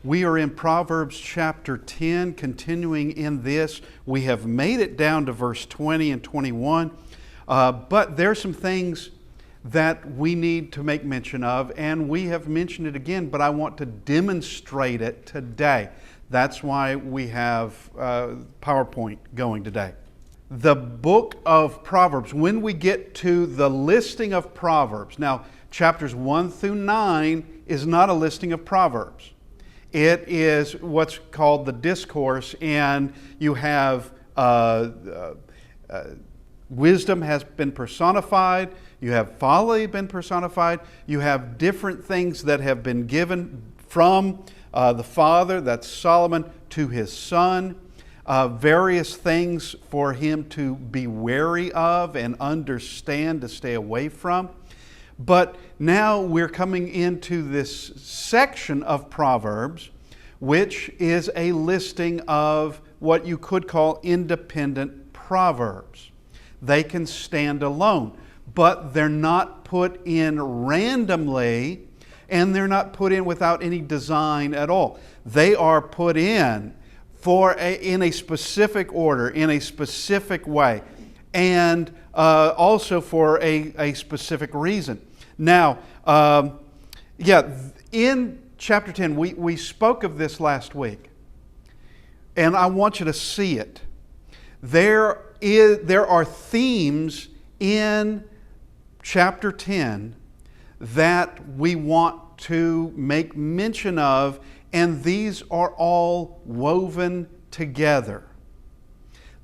We are in Proverbs chapter 10, continuing in this. We have made it down to verse 20 and 21, but there are some things that we need to make mention of, and we have mentioned it again, but I want to demonstrate it today. That's why we have PowerPoint going today. The book of Proverbs, when we get to the listing of Proverbs, now chapters 1 through 9 is not a listing of Proverbs. It is what's called the discourse, and you have wisdom has been personified, you have folly been personified, you have different things that have been given from the father, that's Solomon, to his son, various things for him to be wary of and understand, to stay away from. But now we're coming into this section of Proverbs, which is a listing of what you could call independent proverbs. They can stand alone, but they're not put in randomly, and they're not put in without any design at all. They are put in in a specific order, in a specific way, and also for a specific reason. Now, in chapter 10, we spoke of this last week, and I want you to see it. There are themes in chapter 10 that we want to make mention of, and these are all woven together.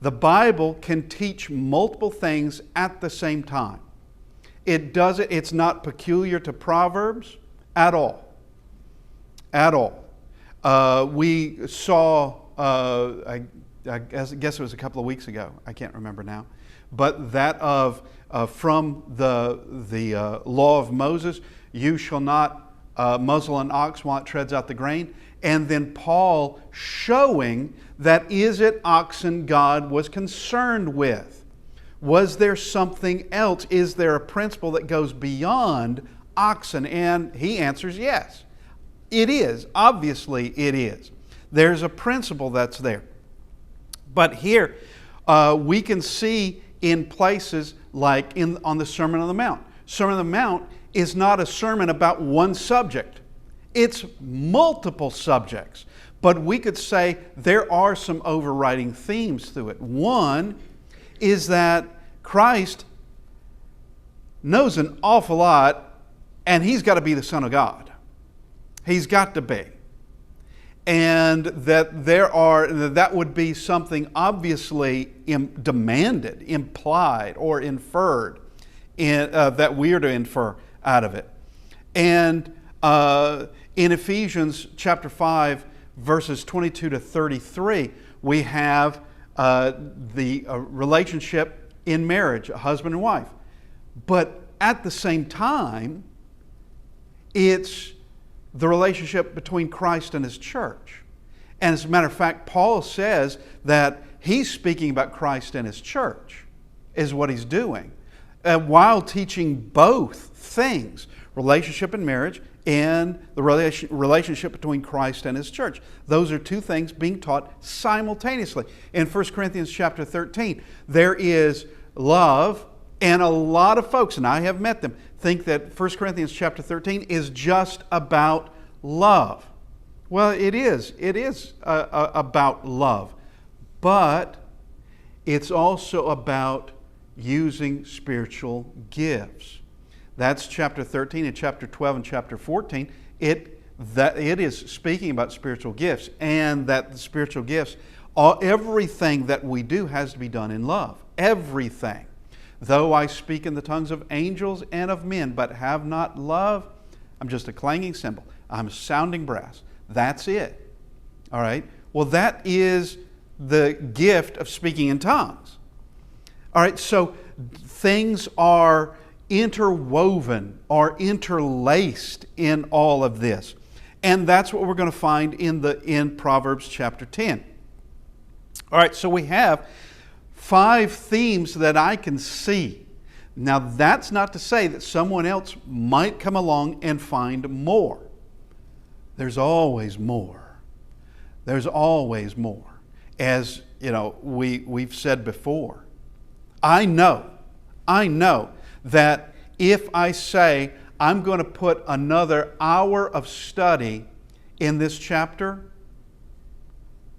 The Bible can teach multiple things at the same time. It's not peculiar to Proverbs at all. At all. We saw, I guess it was a couple of weeks ago, I can't remember now, but that from the law of Moses, you shall not muzzle an ox while it treads out the grain. And then Paul showing that is it oxen God was concerned with? Was there something else? Is there a principle that goes beyond oxen? And he answers yes. It is. Obviously it is. There's a principle that's there. But here we can see in places like on the Sermon on the Mount. Sermon on the Mount is not a sermon about one subject. It's multiple subjects. But we could say there are some overriding themes through it. One is that Christ knows an awful lot, and He's got to be the Son of God. He's got to be. And that would be something obviously demanded, implied, or inferred that we are to infer out of it. And in Ephesians chapter 5, verses 22 to 33, we have the relationship in marriage, a husband and wife. But at the same time, it's the relationship between Christ and His church. And as a matter of fact, Paul says that he's speaking about Christ and His church, is what he's doing, while teaching both things, relationship in marriage and the relationship between Christ and His church. Those are two things being taught simultaneously. In 1 Corinthians chapter 13, there is love, and a lot of folks, and I have met them, think that 1 Corinthians chapter 13 is just about love. Well, it is. It is about love. But it's also about using spiritual gifts. That's chapter 13 and chapter 12 and chapter 14. It is speaking about spiritual gifts, and that the spiritual gifts, everything that we do has to be done in love. Everything. Though I speak in the tongues of angels and of men, but have not love, I'm just a clanging cymbal. I'm a sounding brass. That's it. All right? Well, that is the gift of speaking in tongues. All right, so things are interwoven, are interlaced in all of this. And that's what we're going to find in Proverbs chapter 10. All right, so we have 5 themes that I can see. Now, that's not to say that someone else might come along and find more. There's always more. There's always more. As we've said before, I know that if I say I'm going to put another hour of study in this chapter,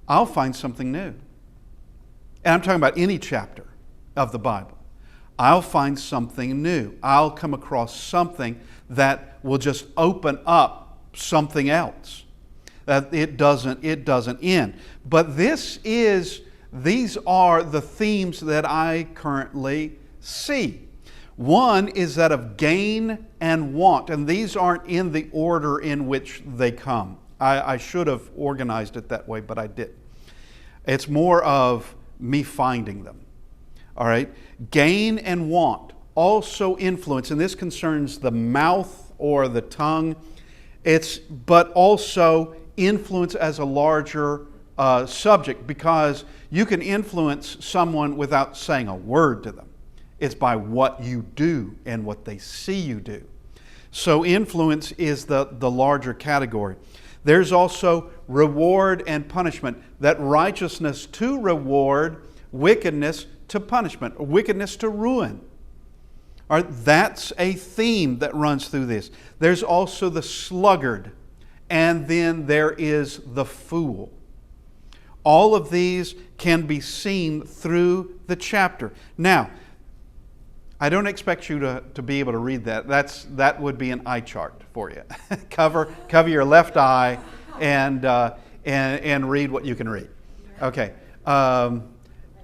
I'll find something new. And I'm talking about any chapter of the Bible. I'll find something new. I'll come across something that will just open up something else. That it doesn't end. But these are the themes that I currently see. One is that of gain and want, and these aren't in the order in which they come. I should have organized it that way, but I didn't. It's more of me finding them. All right? Gain and want also influence, and this concerns the mouth or the tongue. But also influence as a larger subject, because you can influence someone without saying a word to them. It's by what you do and what they see you do. So influence is the larger category. There's also reward and punishment. That righteousness to reward, wickedness to punishment, or wickedness to ruin. All right, that's a theme that runs through this. There's also the sluggard, and then there is the fool. All of these can be seen through the chapter. Now, I don't expect you to be able to read that. That would be an eye chart for you. cover your left eye and read what you can read. Okay,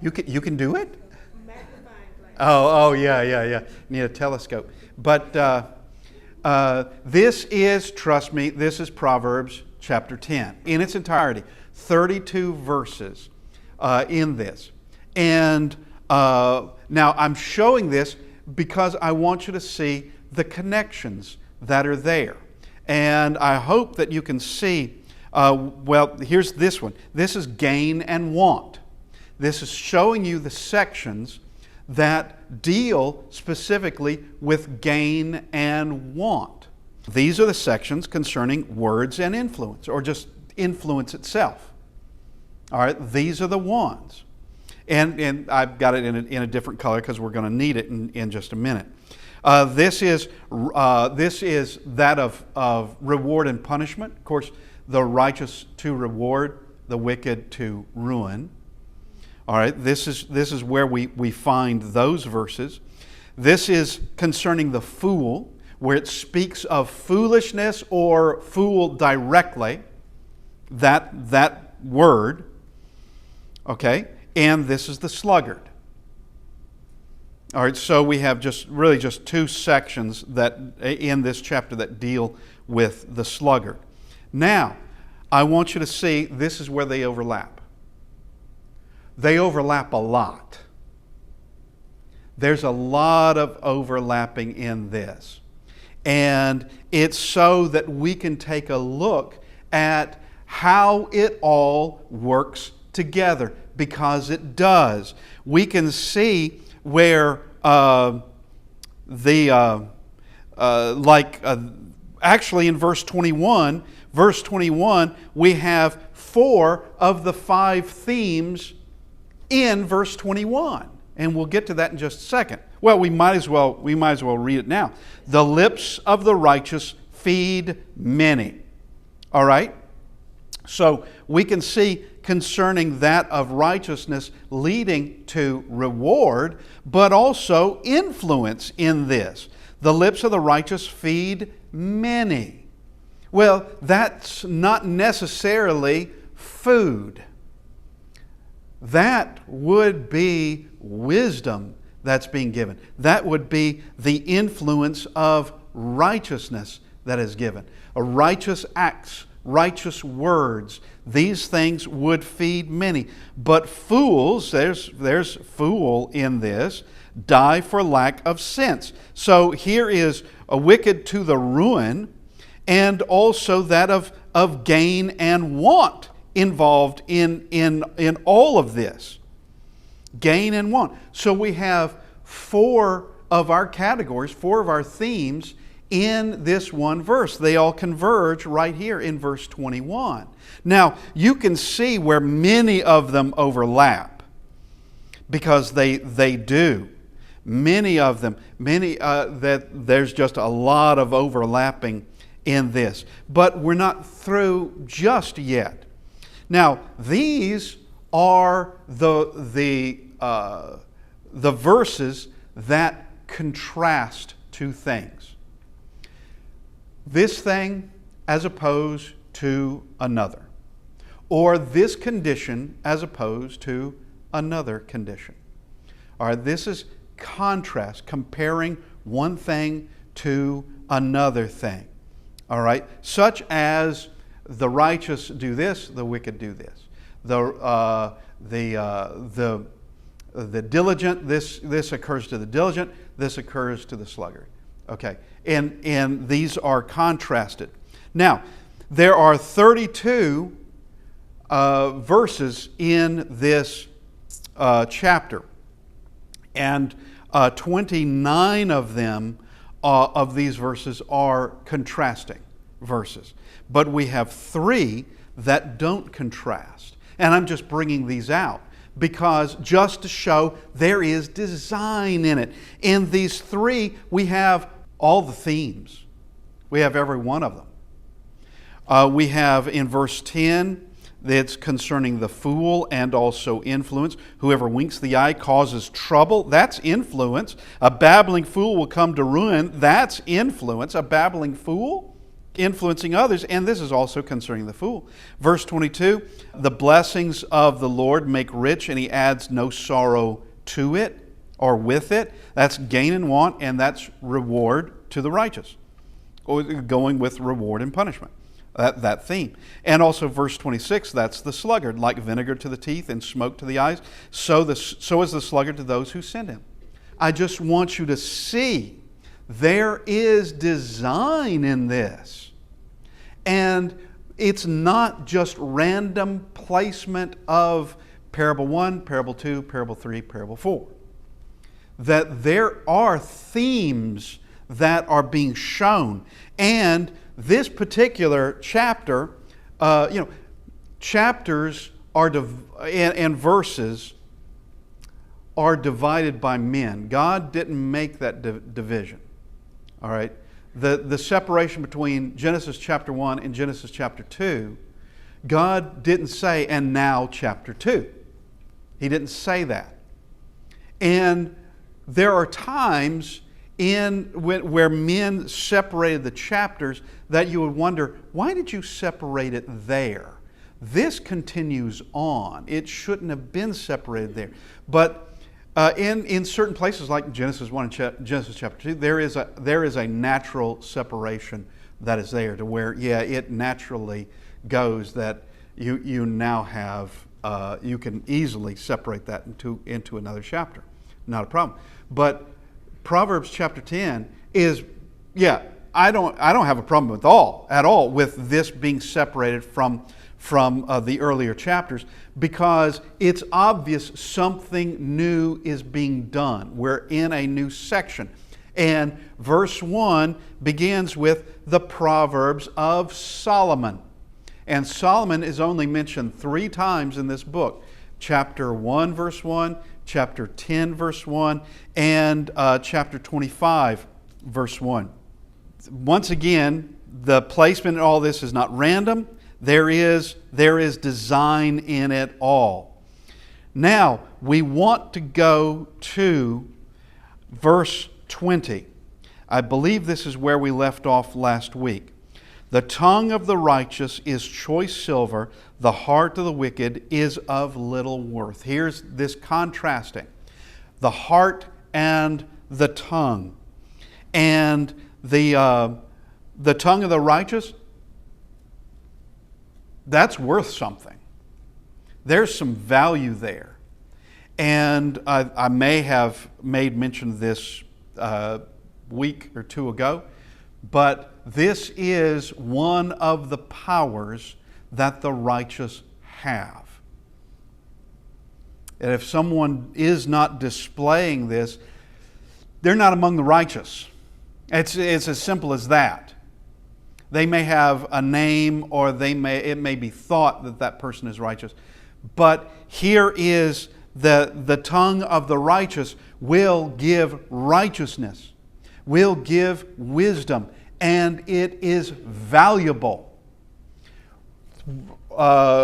you can do it. Oh yeah. Need a telescope. But this is, trust me, this is Proverbs chapter 10 in its entirety. 32 verses in this. And now I'm showing this because I want you to see the connections that are there. And I hope that you can see, here's this one. This is gain and want. This is showing you the sections that deal specifically with gain and want. These are the sections concerning words and influence, or just influence itself. All right, these are the ones. And I've got it in a different color because we're going to need it in just a minute. This is that of reward and punishment. Of course, the righteous to reward, the wicked to ruin. All right, this is where we find those verses. This is concerning the fool, where it speaks of foolishness or fool directly, that word. Okay, and this is the sluggard. All right, so we have just two sections that in this chapter that deal with the sluggard. Now, I want you to see this is where they overlap. They overlap a lot. There's a lot of overlapping in this. And it's so that we can take a look at how it all works together, because it does. We can see where actually in verse 21, we have 4 of the 5 themes in verse 21. And we'll get to that in just a second. Well, we might as well read it now. The lips of the righteous feed many. All right? So we can see concerning that of righteousness leading to reward, but also influence in this. The lips of the righteous feed many. Well, that's not necessarily food. That would be wisdom that's being given. That would be the influence of righteousness that is given. Righteous acts, righteous words, these things would feed many. But fools, there's fool in this, die for lack of sense. So here is a wicked to the ruin, and also that of gain and want involved in all of this. Gain and want. So we have 4 of our categories, 4 of our themes in this one verse. They all converge right here in verse 21. Now, you can see where many of them overlap, because they do. Many of them, that there's just a lot of overlapping in this. But we're not through just yet. Now, these are the verses that contrast two things. This thing as opposed to another. Or this condition as opposed to another condition. All right, this is contrast, comparing one thing to another thing. All right, such as the righteous do this, the wicked do this. The diligent, this occurs to the diligent, this occurs to the sluggard. Okay, and these are contrasted. Now, there are 32 verses in this chapter, and 29 of them, of these verses, are contrasting verses. But we have 3 that don't contrast. And I'm just bringing these out because just to show there is design in it. In these 3, we have all the themes. We have every one of them. We have in verse 10, that's concerning the fool and also influence. Whoever winks the eye causes trouble. That's influence. A babbling fool will come to ruin. That's influence. A babbling fool influencing others. And this is also concerning the fool. Verse 22, the blessings of the Lord make rich, and He adds no sorrow to it or with it. That's gain and want, and that's reward to the righteous. Going with reward and punishment. That theme. And also verse 26, that's the sluggard, like vinegar to the teeth and smoke to the eyes, so is the sluggard to those who send him. I just want you to see there is design in this. And it's not just random placement of parable 1, parable 2, parable 3, parable 4. That there are themes that are being shown. And this particular chapter, chapters are and verses are divided by men. God didn't make that division. All right, the separation between Genesis chapter 1 and Genesis chapter 2, God didn't say, and now chapter 2. He didn't say that. And there are times where men separated the chapters that you would wonder, why did you separate it there? This continues on. It shouldn't have been separated there. But in certain places like Genesis 1 and Genesis chapter 2, there is a natural separation that is there to where, it naturally goes that you now have, you can easily separate that into another chapter. Not a problem. But Proverbs chapter 10 is, I don't have a problem at all with this being separated from the earlier chapters, because it's obvious something new is being done. We're in a new section. And verse 1 begins with the Proverbs of Solomon. And Solomon is only mentioned 3 times in this book. Chapter 1, verse 1, chapter 10, verse 1, and chapter 25, verse 1. Once again, the placement in all this is not random. There is design in it all. Now, we want to go to verse 20. I believe this is where we left off last week. The tongue of the righteous is choice silver, the heart of the wicked is of little worth. Here's this contrasting. The heart and the tongue. And the tongue of the righteous, that's worth something. There's some value there. And I may have made mention of this week or 2 ago, but this is one of the powers that the righteous have. And if someone is not displaying this, they're not among the righteous. It's as simple as that. They may have a name, or it may be thought that that person is righteous. But here is the tongue of the righteous will give righteousness, will give wisdom, and it is valuable.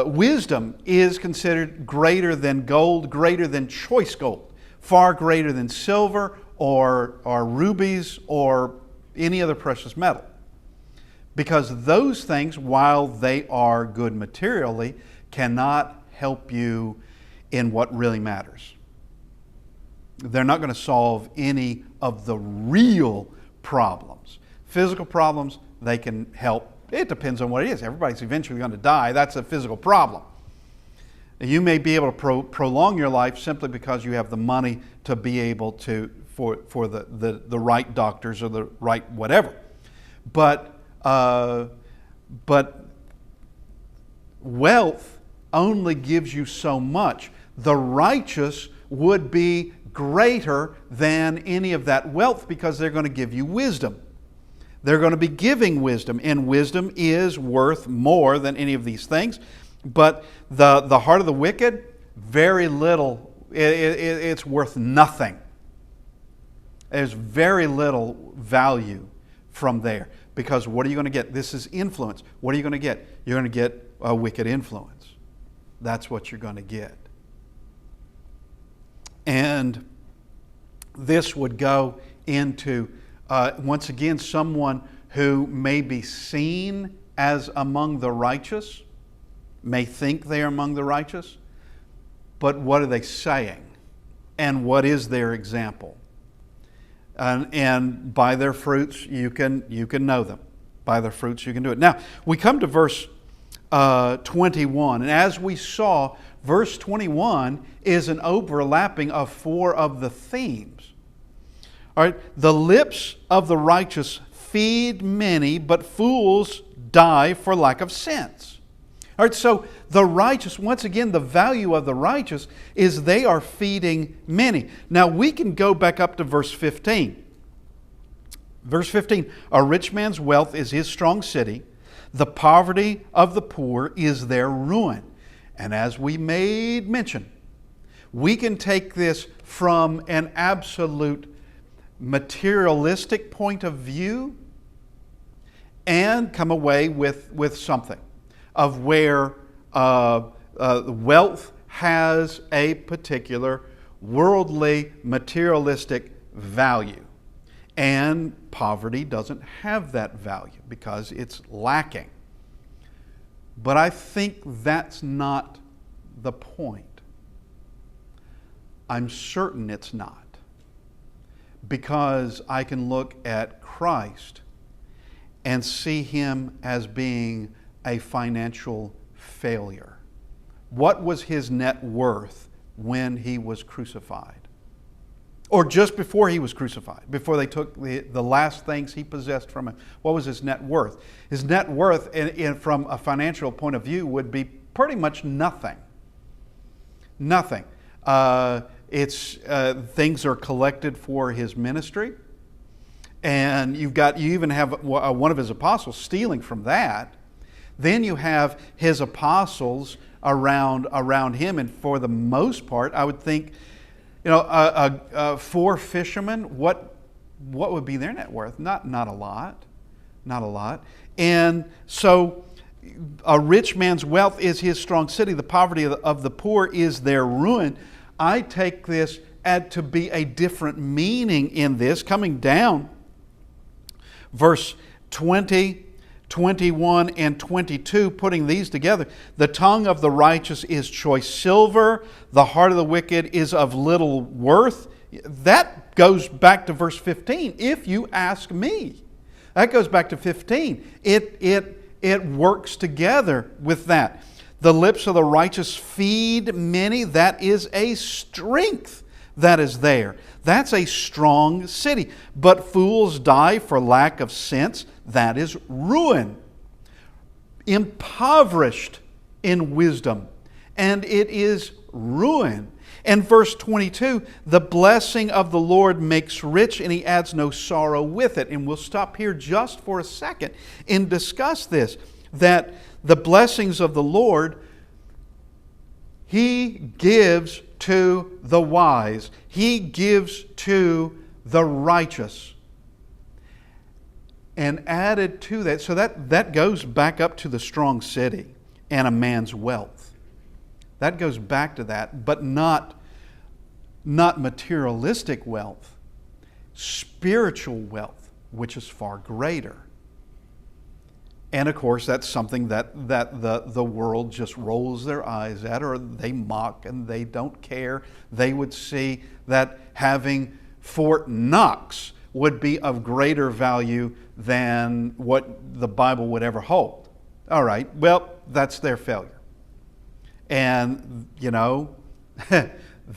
Wisdom is considered greater than gold, greater than choice gold, far greater than silver or rubies or any other precious metal. Because those things, while they are good materially, cannot help you in what really matters. They're not going to solve any of the real problems. Physical problems, they can help. It depends on what it is. Everybody's eventually going to die. That's a physical problem. You may be able to prolong your life simply because you have the money to be able to, for the right doctors or the right whatever. But wealth only gives you so much. The righteous would be greater than any of that wealth because they're going to give you wisdom. They're going to be giving wisdom, and wisdom is worth more than any of these things. But the heart of the wicked, very little. It's worth nothing. There's very little value from there. Because what are you going to get? This is influence. What are you going to get? You're going to get a wicked influence. That's what you're going to get. And this would go into, once again, someone who may be seen as among the righteous, may think they are among the righteous, but what are they saying? And what is their example? And by their fruits you can know them. By their fruits you can do it. Now, we come to verse 21. And as we saw, verse 21 is an overlapping of 4 of the themes. All right, the lips of the righteous feed many, but fools die for lack of sense. All right, so the righteous, once again, the value of the righteous is they are feeding many. Now we can go back up to verse 15. Verse 15, a rich man's wealth is his strong city. The poverty of the poor is their ruin. And as we made mention, we can take this from an absolute materialistic point of view and come away with something of where wealth has a particular worldly, materialistic value. And poverty doesn't have that value because it's lacking. But I think that's not the point. I'm certain it's not. Because I can look at Christ and see Him as being a financial failure. What was His net worth when He was crucified? Or just before He was crucified, before they took the last things He possessed from Him. What was His net worth? His net worth, from a financial point of view, would be pretty much nothing. Nothing. Things are collected for His ministry. And you even have one of His apostles stealing from that. Then you have His apostles around Him, and for the most part, I would think, 4 fishermen, what would be their net worth? Not a lot. Not a lot. And so a rich man's wealth is his strong city. The poverty of the poor is their ruin. I take this to be a different meaning in this. Coming down, verse 20, 21, and 22, putting these together. The tongue of the righteous is choice silver. The heart of the wicked is of little worth. That goes back to verse 15, if you ask me. That goes back to 15. It works together with that. The lips of the righteous feed many. That is a strength that is there. That's a strong city. But fools die for lack of sense. That is ruin. Impoverished in wisdom. And it is ruin. And verse 22, the blessing of the Lord makes rich, and He adds no sorrow with it. And we'll stop here just for a second and discuss this, that the blessings of the Lord, He gives to the wise. He gives to the righteous. And added to that, so that goes back up to the strong city and a man's wealth. That goes back to that, but not materialistic wealth, spiritual wealth, which is far greater. And of course, that's something that the world just rolls their eyes at, or they mock and they don't care. They would see that having Fort Knox would be of greater value than what the Bible would ever hold. All right, well, that's their failure. And,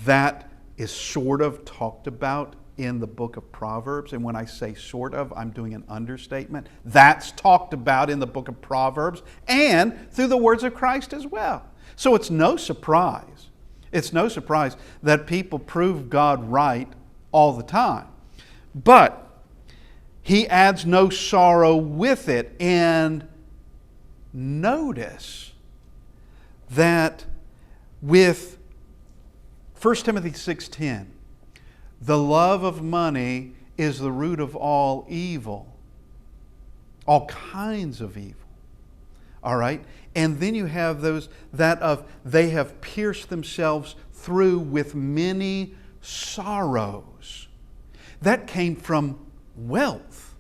that is sort of talked about in the book of Proverbs. And when I say sort of, I'm doing an understatement. That's talked about in the book of Proverbs and through the words of Christ as well. So it's no surprise. It's no surprise that people prove God right all the time. But He adds no sorrow with it. And notice that with 1 Timothy 6:10, the love of money is the root of all evil, all kinds of evil. All right? And then you have those that of they have pierced themselves through with many sorrows. That came from wealth.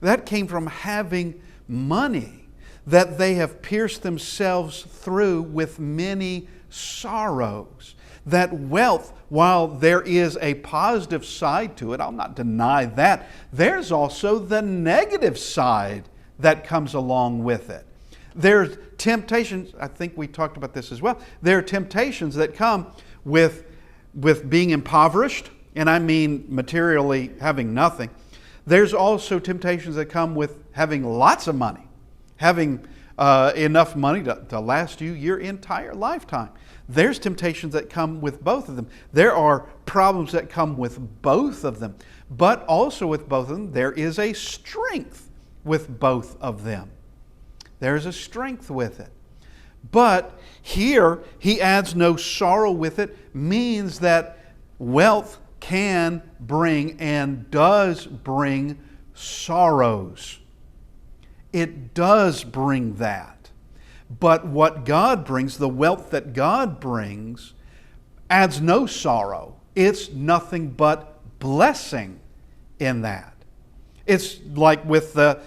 That came from having money, that they have pierced themselves through with many sorrows. That wealth, while there is a positive side to it, I'll not deny that, there's also the negative side that comes along with it. There's temptations, I think we talked about this as well, there are temptations that come with being impoverished, and I mean materially having nothing. There's also temptations that come with having lots of money, having enough money to last you your entire lifetime. There's temptations that come with both of them. There are problems that come with both of them. But also with both of them, there is a strength with both of them. There's a strength with it. But here, He adds no sorrow with it, means that wealth can bring and does bring sorrows. It does bring that. But what God brings, the wealth that God brings, adds no sorrow. It's nothing but blessing in that. It's like with the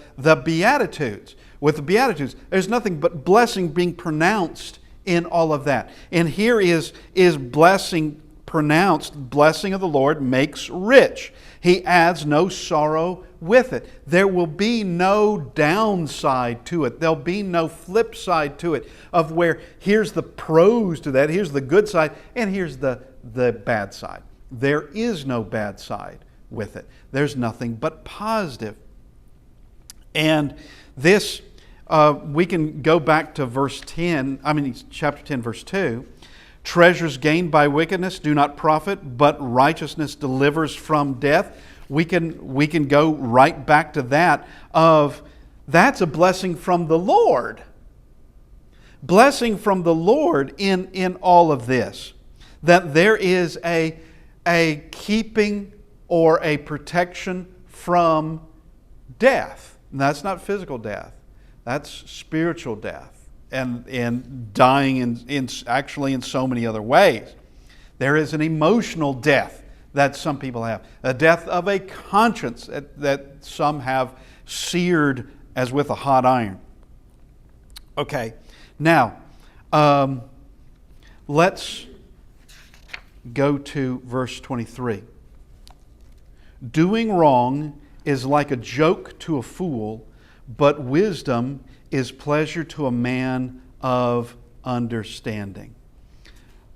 Beatitudes. With the Beatitudes, there's nothing but blessing being pronounced in all of that. And here is blessing pronounced. Blessing of the Lord makes rich. He adds no sorrow with it. There will be no downside to it. There'll be no flip side to it of where here's the pros to that, here's the good side, and here's the bad side. There is no bad side with it. There's nothing but positive. And this, we can go back to chapter 10, verse 2. Treasures gained by wickedness do not profit, but righteousness delivers from death. We can go right back to that that's a blessing from the Lord. Blessing from the Lord in all of this. That there is a keeping or a protection from death. And that's not physical death. That's spiritual death. And dying in so many other ways. There is an emotional death that some people have. A death of a conscience that some have seared as with a hot iron. Okay, now let's go to verse 23. Doing wrong is like a joke to a fool, but wisdom is pleasure to a man of understanding.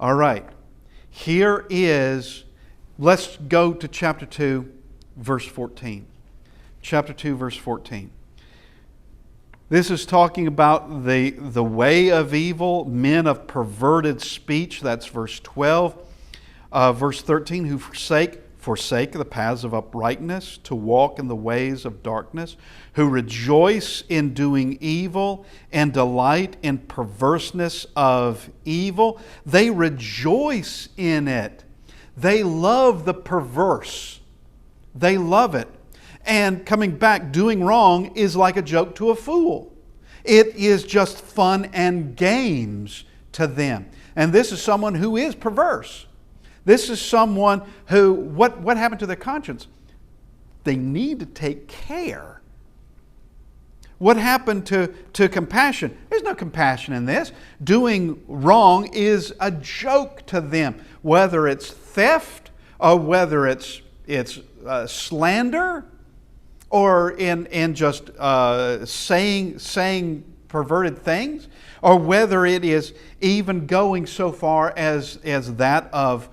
All right. Let's go to chapter 2, verse 14. Chapter 2, verse 14. This is talking about the way of evil, men of perverted speech. That's verse 12. Verse 13, who forsake the paths of uprightness, to walk in the ways of darkness, who rejoice in doing evil and delight in perverseness of evil. They rejoice in it. They love the perverse. They love it. And coming back, doing wrong is like a joke to a fool. It is just fun and games to them. And this is someone who is perverse. This is someone who, what happened to their conscience? They need to take care. What happened to compassion? There's no compassion in this. Doing wrong is a joke to them. Whether it's theft or whether it's slander or in just saying perverted things, or whether it is even going so far as that of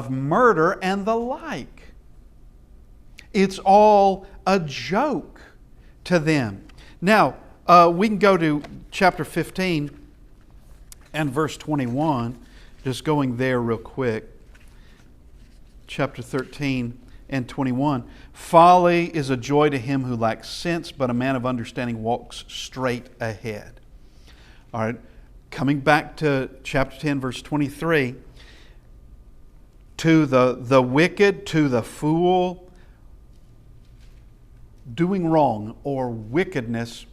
murder and the like. It's all a joke to them. Now, we can go to chapter 15 and verse 21, just going there real quick. Chapter 13 and 21. Folly is a joy to him who lacks sense, but a man of understanding walks straight ahead. All right, coming back to chapter 10, verse 23. To the wicked, to the fool, doing wrong or wickedness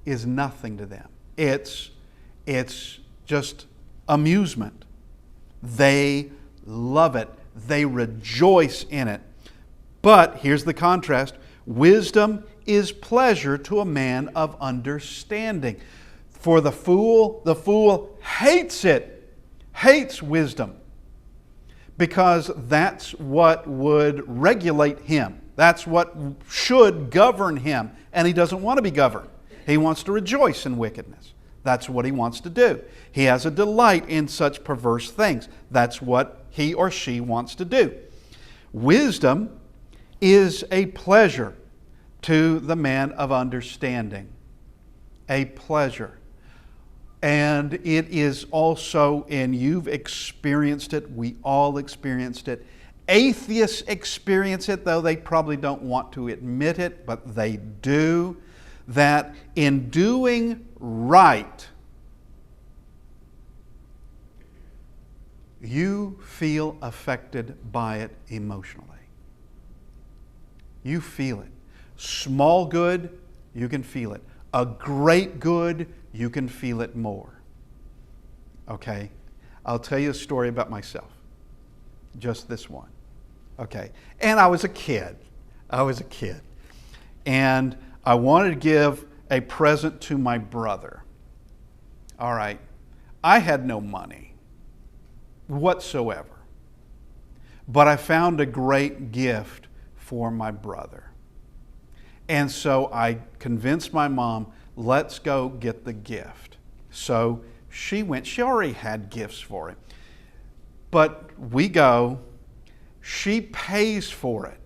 is nothing to them. It's just amusement. They love it. They rejoice in it. But here's the contrast. Wisdom is pleasure to a man of understanding. For the fool hates it, hates wisdom. Because that's what would regulate him. That's what should govern him. And he doesn't want to be governed. He wants to rejoice in wickedness. That's what he wants to do. He has a delight in such perverse things. That's what he or she wants to do. Wisdom is a pleasure to the man of understanding. A pleasure. And it is also, and you've experienced it, we all experienced it. Atheists experience it, though they probably don't want to admit it, but they do, that in doing right, you feel affected by it emotionally. You feel it. Small good, you can feel it. A great good, you can feel it more. Okay? I'll tell you a story about myself. Just this one. Okay? And I was a kid. And I wanted to give a present to my brother. All right. I had no money whatsoever. But I found a great gift for my brother. And so I convinced my mom, let's go get the gift. So she went. She already had gifts for him. But we go. She pays for it.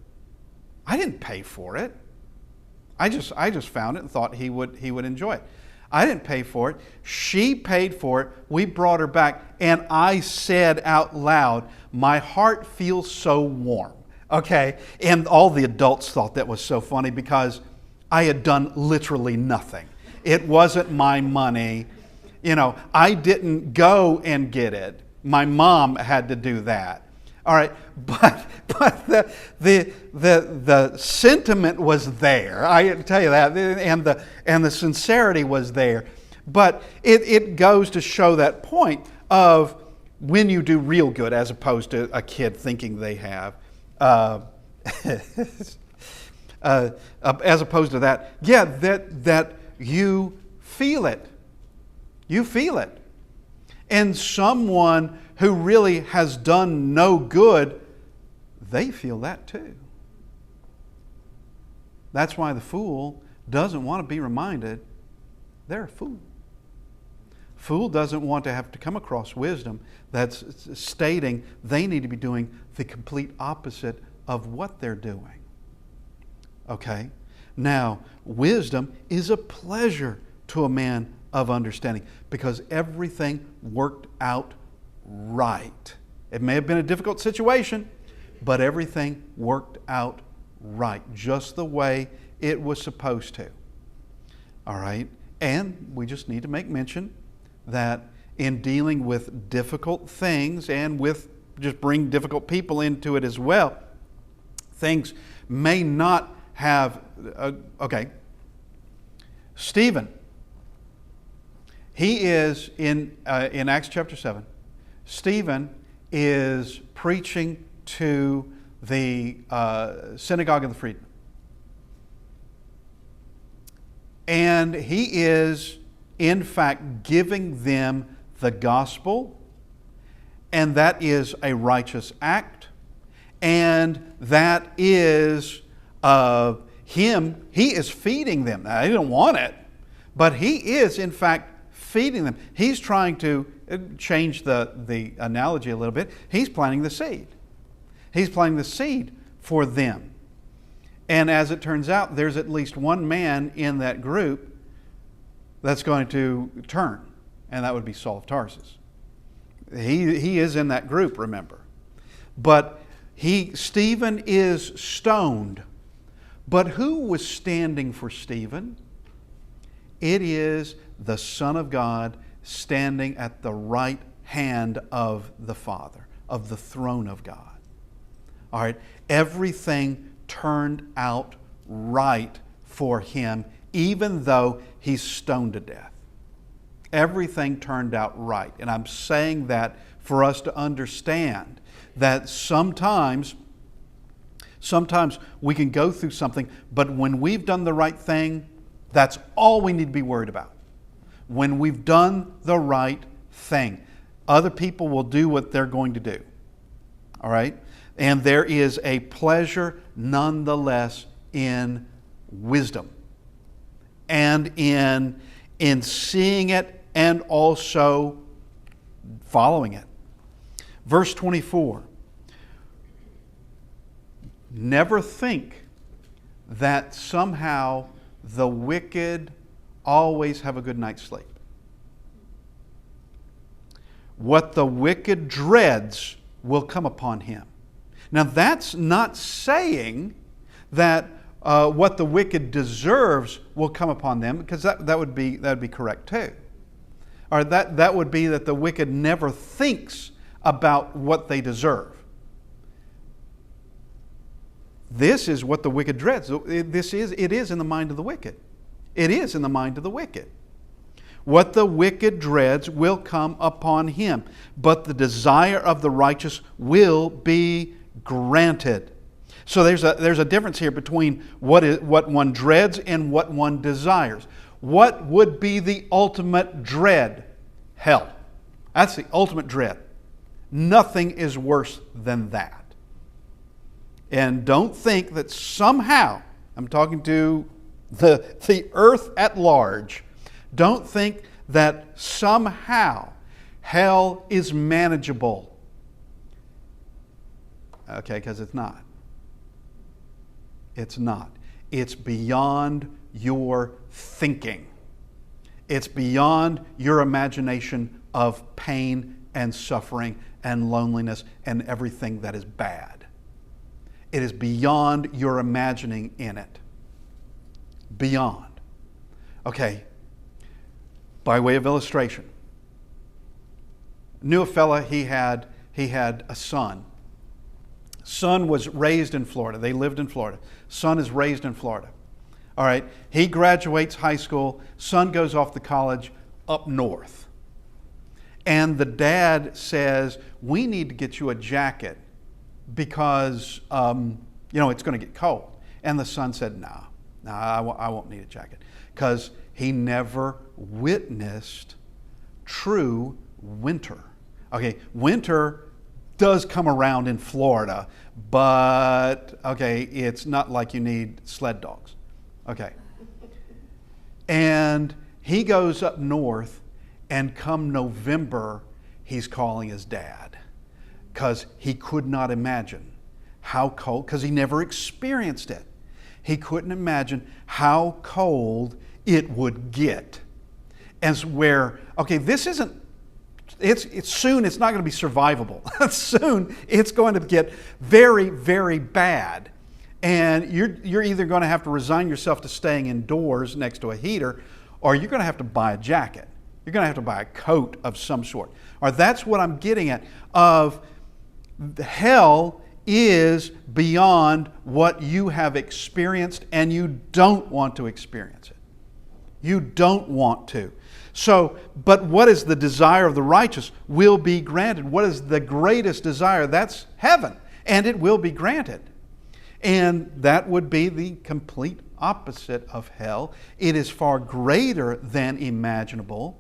I didn't pay for it. I just found it and thought he would enjoy it. I didn't pay for it. She paid for it. We brought her back. And I said out loud, my heart feels so warm. Okay? And all the adults thought that was so funny because I had done literally nothing. It wasn't my money. You know, I didn't go and get it. My mom had to do that. All right, but the sentiment was there. I tell you that, and the sincerity was there. But it goes to show that point of when you do real good, as opposed to a kid thinking they have. As opposed to that, yeah, that you feel it. You feel it. And someone who really has done no good, they feel that too. That's why the fool doesn't want to be reminded they're a fool. Fool doesn't want to have to come across wisdom that's stating they need to be doing the complete opposite of what they're doing. Okay? Now, wisdom is a pleasure to a man of understanding because everything worked out right. It may have been a difficult situation, but everything worked out right, just the way it was supposed to. All right? And we just need to make mention that in dealing with difficult things and with just bring difficult people into it as well, things may not have, okay. Stephen, he is in Acts chapter 7, Stephen is preaching to the synagogue of the freedmen. And he is, in fact, giving them the gospel, and that is a righteous act, and that is him. He is feeding them. Now, they don't want it, but he is, in fact, feeding them. He's trying to change the analogy a little bit. He's planting the seed. He's planting the seed for them. And as it turns out, there's at least one man in that group that's going to turn, and that would be Saul of Tarsus. He is in that group, remember. But Stephen is stoned. But who was standing for Stephen? It is the Son of God standing at the right hand of the Father, of the throne of God. All right, everything turned out right for him, even though he's stoned to death. Everything turned out right. And I'm saying that for us to understand that sometimes we can go through something, but when we've done the right thing, that's all we need to be worried about. When we've done the right thing, other people will do what they're going to do. All right? And there is a pleasure nonetheless in wisdom and in seeing it and also following it. Verse 24. Never think that somehow the wicked always have a good night's sleep. What the wicked dreads will come upon him. Now that's not saying that what the wicked deserves will come upon them, because that would be correct too. Or that would be that the wicked never thinks about what they deserve. This is what the wicked dreads. It is in the mind of the wicked. It is in the mind of the wicked. What the wicked dreads will come upon him, but the desire of the righteous will be granted. So there's a difference here between what one dreads and what one desires. What would be the ultimate dread? Hell. That's the ultimate dread. Nothing is worse than that. And don't think that somehow, I'm talking to the earth at large, don't think that somehow hell is manageable. Okay, because it's not. It's not. It's beyond your thinking. It's beyond your imagination of pain and suffering and loneliness and everything that is bad. It is beyond your imagining in it. Beyond. Okay. By way of illustration, knew a fella, he had a son. Son was raised in Florida. They lived in Florida. Son is raised in Florida. All right. He graduates high school. Son goes off to college up north. And the dad says, we need to get you a jacket because, it's going to get cold. And the son said, no, I won't need a jacket. Because he never witnessed true winter. Okay, winter does come around in Florida, but, it's not like you need sled dogs. Okay. And he goes up north, and come November, he's calling his dad because he could not imagine how cold, because he never experienced it. He couldn't imagine how cold it would get. As where, okay, this isn't, it's soon it's not going to be survivable. Soon it's going to get very, very bad. And you're either going to have to resign yourself to staying indoors next to a heater, or you're going to have to buy a jacket. You're going to have to buy a coat of some sort. Or that's what I'm getting at of hell is beyond what you have experienced, and you don't want to experience it. You don't want to. So, but what is the desire of the righteous will be granted. What is the greatest desire? That's heaven, and it will be granted. And that would be the complete opposite of hell. It is far greater than imaginable,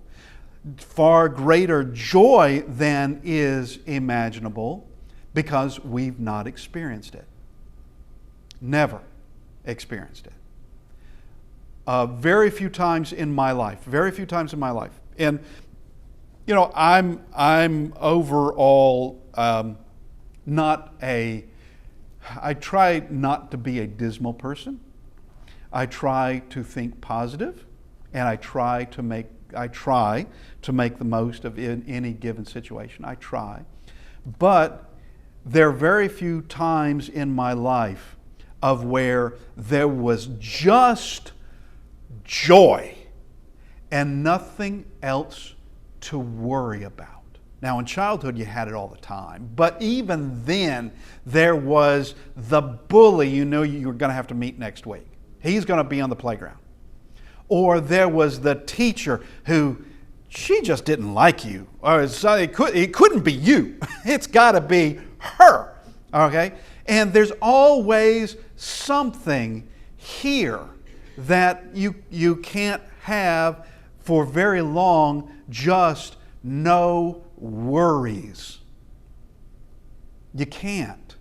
far greater joy than is imaginable, because we've not experienced it. Never experienced it. Very few times in my life. And, you know, I'm overall I try not to be a dismal person. I try to think positive, and I try to make the most of any given situation. I try. But there are very few times in my life of where there was just joy and nothing else to worry about. Now, in childhood, you had it all the time. But even then, there was the bully you knew you were going to have to meet next week. He's going to be on the playground. Or there was the teacher who, she just didn't like you. Or it couldn't be you. It's got to be her. Okay? And there's always something here that you can't have for very long, just no worries. You can't.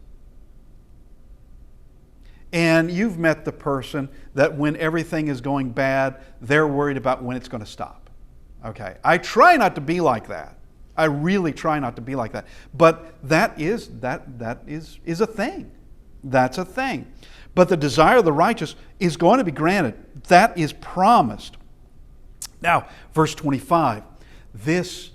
And you've met the person that when everything is going bad, they're worried about when it's going to stop. Okay? I try not to be like that. I really try not to be like that. But that is a thing. That's a thing. But the desire of the righteous is going to be granted. That is promised. Now, verse 25. This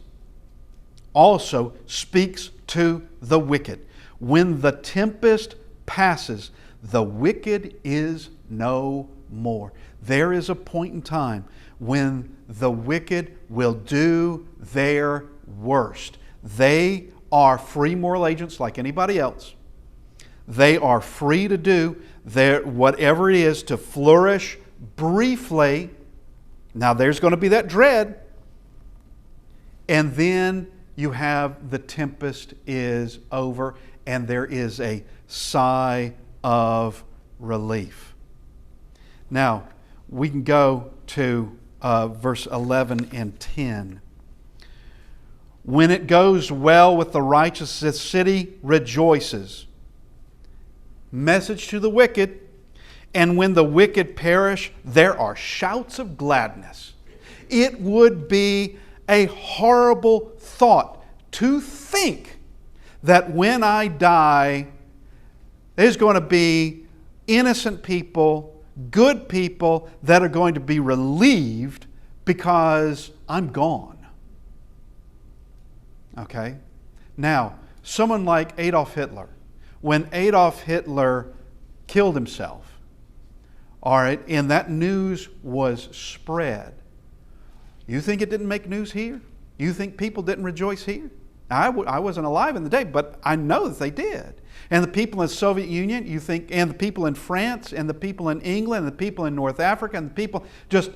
also speaks to the wicked. When the tempest passes, the wicked is no more. There is a point in time when the wicked will do their worst. They are free moral agents like anybody else. They are free to do whatever it is to flourish briefly. Now there's going to be that dread. And then you have the tempest is over and there is a sigh of relief. Now, we can go to verse 11 and 10. When it goes well with the righteous, the city rejoices. Message to the wicked. And when the wicked perish, there are shouts of gladness. It would be a horrible thought to think that when I die, there's going to be innocent people, good people that are going to be relieved because I'm gone. Okay? Now, someone like Adolf Hitler, when Adolf Hitler killed himself, all right, and that news was spread, you think it didn't make news here? You think people didn't rejoice here? I wasn't alive in the day, but I know that they did. And the people in the Soviet Union, you think, and the people in France, and the people in England, and the people in North Africa, and the people just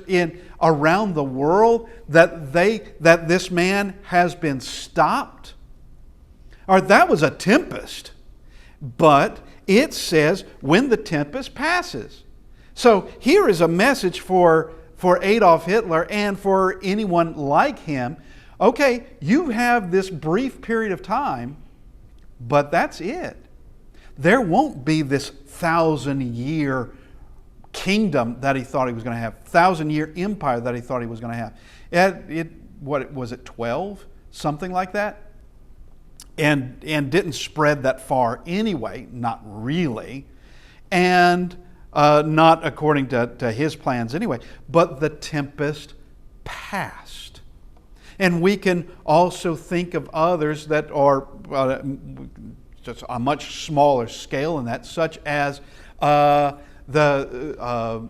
around the world, that this man has been stopped. Or that was a tempest. But it says, when the tempest passes. So here is a message for Adolf Hitler and for anyone like him. Okay, you have this brief period of time, but that's it. There won't be this 1,000-year kingdom that he thought he was going to have, 1,000-year empire that he thought he was going to have. What was it, 12? Something like that? And didn't spread that far anyway, not really. And not according to his plans anyway. But the tempest passed. And we can also think of others that are just a much smaller scale in that, such as the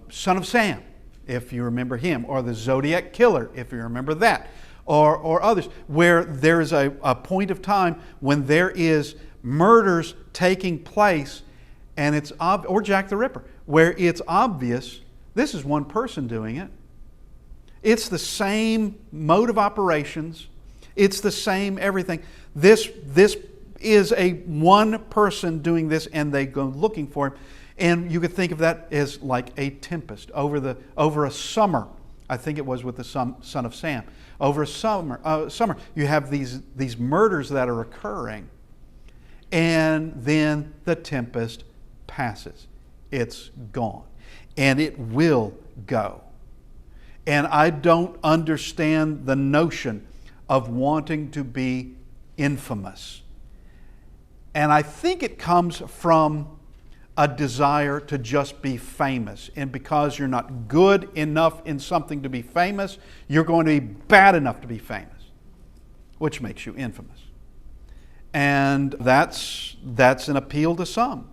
son of Sam, if you remember him, or the Zodiac Killer, if you remember that, or others, where there is a point of time when there is murders taking place, and it's or Jack the Ripper, where it's obvious this is one person doing it. It's the same mode of operations. It's the same everything. This is a one person doing this, and they go looking for him. And you could think of that as like a tempest over a summer. I think it was with the son of Sam. Over a summer, you have these murders that are occurring, and then the tempest passes. It's gone, and it will go. And I don't understand the notion of wanting to be infamous. And I think it comes from a desire to just be famous. And because you're not good enough in something to be famous, you're going to be bad enough to be famous, which makes you infamous. And that's an appeal to some.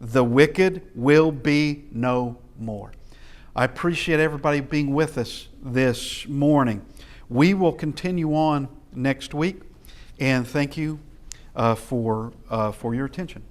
The wicked will be no more. I appreciate everybody being with us this morning. We will continue on next week, and thank you for your attention.